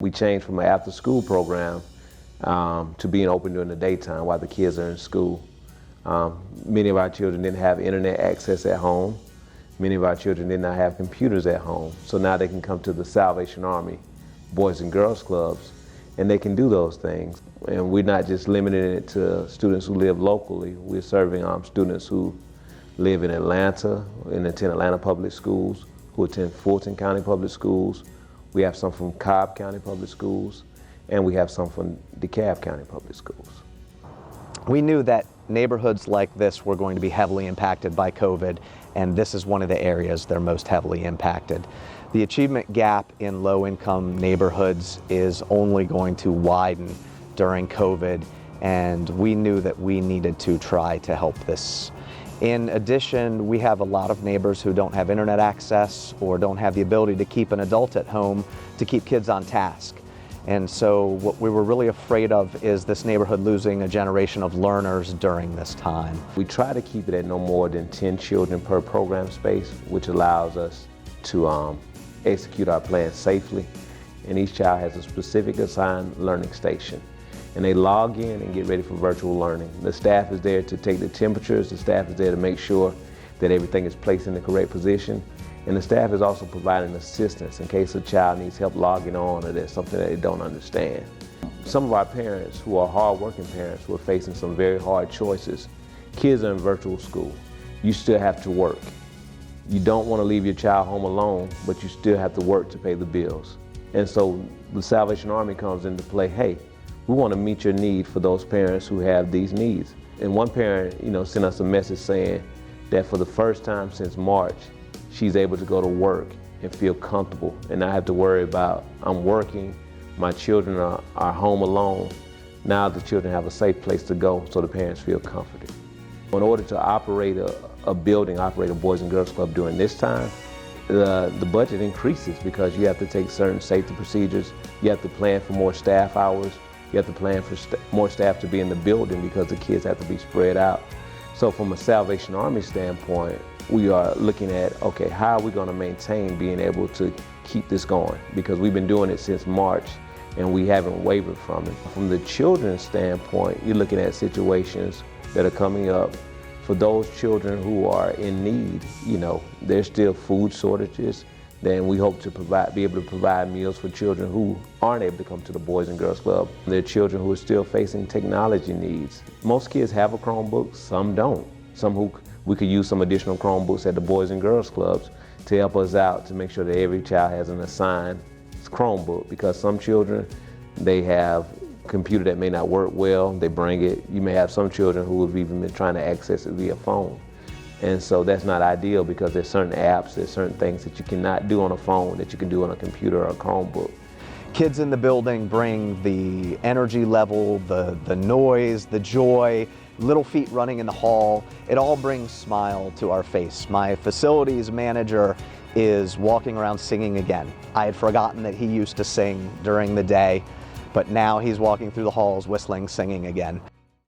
We changed from an after-school program to being open during the daytime while the kids are in school. Many of our children didn't have internet access at home. Many of our children did not have computers at home. So now they can come to the Salvation Army Boys and Girls Clubs, and they can do those things. And we're not just limiting it to students who live locally. We're serving students who live in Atlanta and attend Atlanta Public Schools, who attend Fulton County Public Schools. We have some from Cobb County Public Schools, and we have some from DeKalb County Public Schools. We knew that neighborhoods like this were going to be heavily impacted by COVID, and this is one of the areas they're most heavily impacted. The achievement gap in low-income neighborhoods is only going to widen during COVID, and we knew that we needed to try to help this. In addition, we have a lot of neighbors who don't have internet access or don't have the ability to keep an adult at home to keep kids on task. And so what we were really afraid of is this neighborhood losing a generation of learners during this time. We try to keep it at no more than 10 children per program space, which allows us to execute our plan safely. And each child has a specific assigned learning station. And they log in and get ready for virtual learning. The staff is there to take the temperatures, the staff is there to make sure that everything is placed in the correct position, and the staff is also providing assistance in case a child needs help logging on or there's something that they don't understand. Some of our parents who are hard-working parents who are facing some very hard choices, kids are in virtual school. You still have to work. You don't want to leave your child home alone, but you still have to work to pay the bills. And so the Salvation Army comes into play. Hey, we want to meet your need for those parents who have these needs. And one parent, sent us a message saying that for the first time since March, she's able to go to work and feel comfortable and not have to worry about, I'm working, my children are home alone. Now the children have a safe place to go so the parents feel comforted. In order to operate a building, operate a Boys and Girls Club during this time, the budget increases because you have to take certain safety procedures, you have to plan for more staff hours, you have to plan for more staff to be in the building because the kids have to be spread out. So from a Salvation Army standpoint, we are looking at, okay, how are we going to maintain being able to keep this going? Because we've been doing it since March and we haven't wavered from it. From the children's standpoint, you're looking at situations that are coming up for those children who are in need. There's still food shortages. Then we hope to be able to provide meals for children who aren't able to come to the Boys and Girls Club. There are children who are still facing technology needs. Most kids have a Chromebook, some don't. We could use some additional Chromebooks at the Boys and Girls Clubs to help us out to make sure that every child has an assigned Chromebook, because some children, they have a computer that may not work well, they bring it. You may have some children who have even been trying to access it via phone. And so that's not ideal because there's certain apps, there's certain things that you cannot do on a phone that you can do on a computer or a Chromebook. Kids in the building bring the energy level, the noise, the joy, little feet running in the hall. It all brings smile to our face. My facilities manager is walking around singing again. I had forgotten that he used to sing during the day, but now he's walking through the halls whistling, singing again.